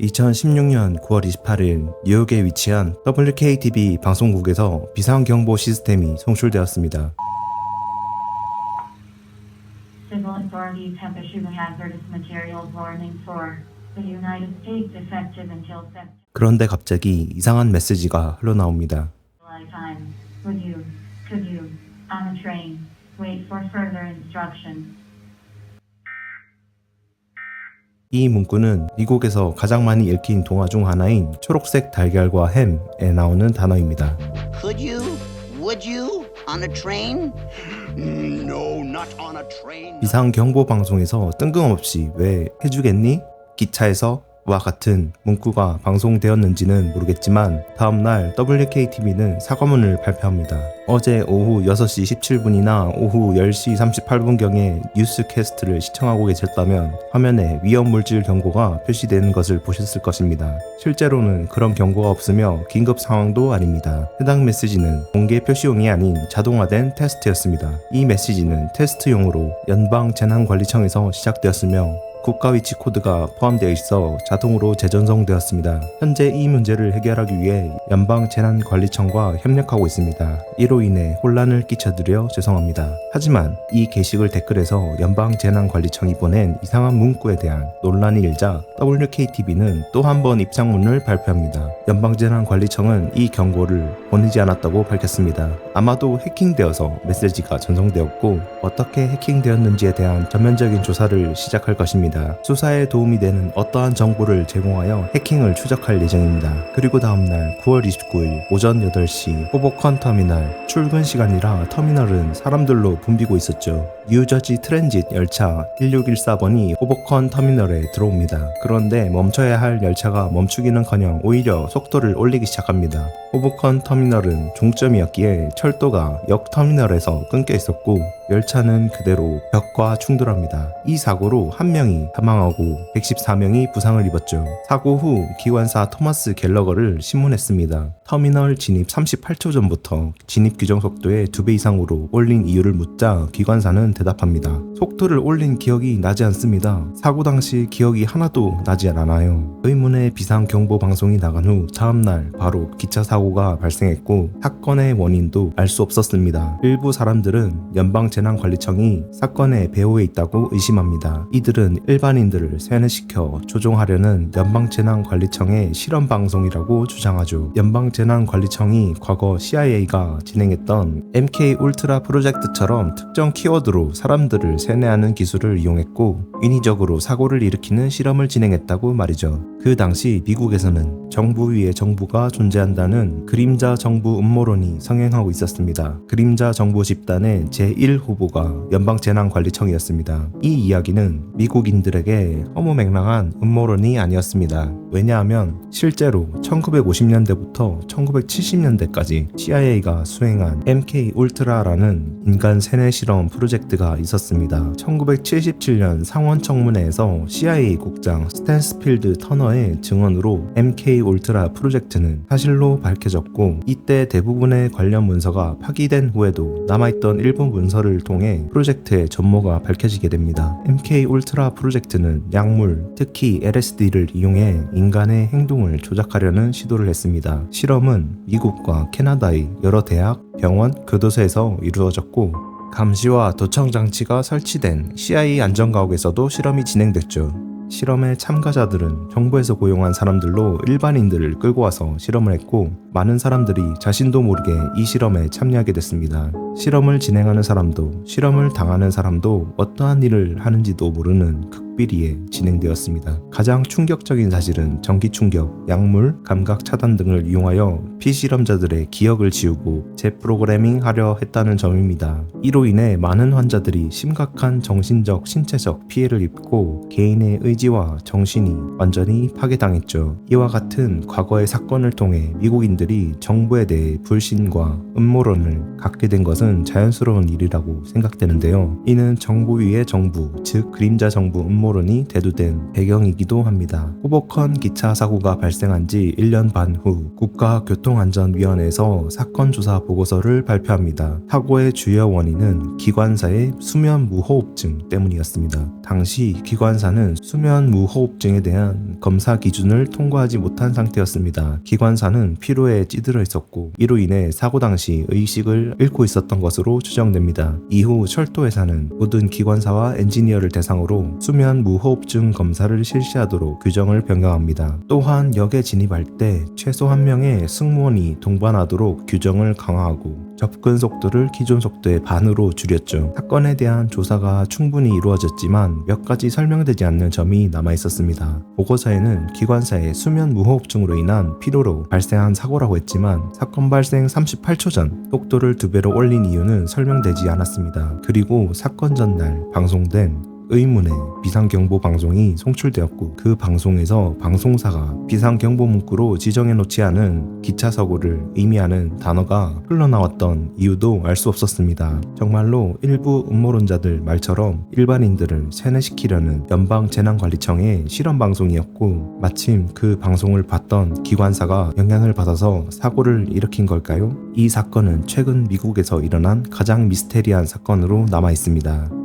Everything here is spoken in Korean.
2016년 9월 28일 뉴욕에 위치한 WKTV 방송국에서 비상경보 시스템이 송출되었습니다. Civil authorities have issued a hazardous materials warning for the United States effective until September. 그런데 갑자기 이상한 메시지가 흘러나옵니다. Time. Could you, on a train, wait for further instruction? 이 문구는 미국에서 가장 많이 읽힌 동화 중 하나인 초록색 달걀과 햄에 나오는 단어입니다. Could you? Would you? On a train? No, not on a train. 비상경보 방송에서 뜬금없이 왜 해주겠니? 기차에서? 와 같은 문구가 방송되었는지는 모르겠지만 다음날 WKTV는 사과문을 발표합니다. 어제 오후 6시 17분이나 오후 10시 38분경에 뉴스캐스트를 시청하고 계셨다면 화면에 위험물질 경고가 표시되는 것을 보셨을 것입니다. 실제로는 그런 경고가 없으며 긴급 상황도 아닙니다. 해당 메시지는 공개 표시용이 아닌 자동화된 테스트였습니다. 이 메시지는 테스트용으로 연방재난관리청에서 시작되었으며 국가 위치 코드가 포함되어 있어 자동으로 재전송되었습니다. 현재 이 문제를 해결하기 위해 연방재난관리청과 협력하고 있습니다. 이로 인해 혼란을 끼쳐드려 죄송합니다. 하지만 이 게시글 댓글에서 연방재난관리청이 보낸 이상한 문구에 대한 논란이 일자 WKTV는 또 한 번 입장문을 발표합니다. 연방재난관리청은 이 경고를 보내지 않았다고 밝혔습니다. 아마도 해킹되어서 메시지가 전송되었고 어떻게 해킹되었는지에 대한 전면적인 조사를 시작할 것입니다. 수사에 도움이 되는 어떠한 정보를 제공하여 해킹을 추적할 예정입니다. 그리고 다음날 9월 29일 오전 8시 호보컨 터미널 출근 시간이라 터미널은 사람들로 붐비고 있었죠. 뉴저지 트랜짓 열차 1614번이 호보컨 터미널에 들어옵니다. 그런데 멈춰야 할 열차가 멈추기는커녕 오히려 속도를 올리기 시작합니다. 호보컨 터미널은 종점이었기에 철도가 역 터미널에서 끊겨 있었고 열차는 그대로 벽과 충돌합니다. 이 사고로 한 명이 사망하고 114명이 부상을 입었죠. 사고 후 기관사 토마스 갤러거를 신문했습니다. 터미널 진입 38초 전부터 진입 규정 속도의 2배 이상으로 올린 이유를 묻자 기관사는 대답합니다. 속도를 올린 기억이 나지 않습니다. 사고 당시 기억이 하나도 나지 않아요. 의문의 비상경보 방송이 나간 후 다음날 바로 기차 사고가 발생했고 사건의 원인도 알 수 없었습니다. 일부 사람들은 연방재난관리청이 사건의 배후에 있다고 의심합니다. 이들은 일반인들을 세뇌시켜 조종하려는 연방재난관리청의 실험방송이라고 주장하죠. 연방재난관리청이 과거 CIA가 진행했던 MK 울트라 프로젝트처럼 특정 키워드로 사람들을 세뇌하는 기술을 이용했고 인위적으로 사고를 일으키는 실험을 진행했다고 말이죠. 그 당시 미국에서는 정부 위에 정부가 존재한다는 그림자 정부 음모론이 성행하고 있었습니다. 그림자 정부 집단의 제1후보가 연방재난관리청이었습니다. 이 이야기는 미국인들에게 허무맹랑한 음모론이 아니었습니다. 왜냐하면 실제로 1950년대부터 1970년대까지 CIA가 수행한 MK 울트라라는 인간 세뇌 실험 프로젝트가 있었습니다. 1977년 상원 청문회에서 CIA 국장 스탠스필드 터너의 증언으로 MK 울트라 프로젝트는 사실로 밝혀졌고 이때 대부분의 관련 문서가 파기된 후에도 남아있던 일부 문서를 통해 프로젝트의 전모가 밝혀지게 됩니다. MK 울트라 프로젝트는 약물, 특히 LSD를 이용해 인간의 행동을 조작하려는 시도를 했습니다. 실험은 미국과 캐나다의 여러 대학, 병원, 교도소에서 이루어졌고 감시와 도청 장치가 설치된 CIA 안전가옥에서도 실험이 진행됐죠. 실험의 참가자들은 정부에서 고용한 사람들로 일반인들을 끌고 와서 실험을 했고 많은 사람들이 자신도 모르게 이 실험에 참여하게 됐습니다. 실험을 진행하는 사람도 실험을 당하는 사람도 어떠한 일을 하는지도 모르는 극비리에 진행되었습니다. 가장 충격적인 사실은 전기 충격, 약물, 감각 차단 등을 이용하여 피실험자들의 기억을 지우고 재프로그래밍 하려 했다는 점입니다. 이로 인해 많은 환자들이 심각한 정신적, 신체적 피해를 입고 개인의 의지와 정신이 완전히 파괴당했죠. 이와 같은 과거의 사건을 통해 미국인들이 정부에 대해 불신과 음모론을 갖게 된 것은 자연스러운 일이라고 생각되는데요. 이는 정부 위의 정부, 즉 그림자 정부 음모 음모론이 대두된 배경이기도 합니다. 호보컨 기차 사고가 발생한 지 1년 반 후 국가교통안전위원회에서 사건 조사 보고서를 발표합니다. 사고의 주요 원인은 기관사의 수면 무호흡증 때문이었습니다. 당시 기관사는 수면 무호흡증에 대한 검사 기준을 통과하지 못한 상태였습니다. 기관사는 피로에 찌들어 있었고 이로 인해 사고 당시 의식을 잃고 있었던 것으로 추정됩니다. 이후 철도회사는 모든 기관사와 엔지니어를 대상으로 수면 무호흡증 검사를 실시하도록 규정을 변경합니다. 또한 역에 진입할 때 최소 1명의 승무원이 동반하도록 규정을 강화하고 접근 속도를 기존 속도의 반으로 줄였죠. 사건에 대한 조사가 충분히 이루어졌지만 몇 가지 설명되지 않는 점이 남아 있었습니다. 보고서에는 기관사의 수면 무호흡증으로 인한 피로로 발생한 사고라고 했지만 사건 발생 38초 전 속도를 2배로 올린 이유는 설명되지 않았습니다. 그리고 사건 전날 방송된 의문의 비상경보 방송이 송출되었고 그 방송에서 방송사가 비상경보 문구로 지정해놓지 않은 기차 사고를 의미하는 단어가 흘러나왔던 이유도 알 수 없었습니다. 정말로 일부 음모론자들 말처럼 일반인들을 세뇌시키려는 연방재난관리청의 실험 방송이었고 마침 그 방송을 봤던 기관사가 영향을 받아서 사고를 일으킨 걸까요? 이 사건은 최근 미국에서 일어난 가장 미스테리한 사건으로 남아 있습니다.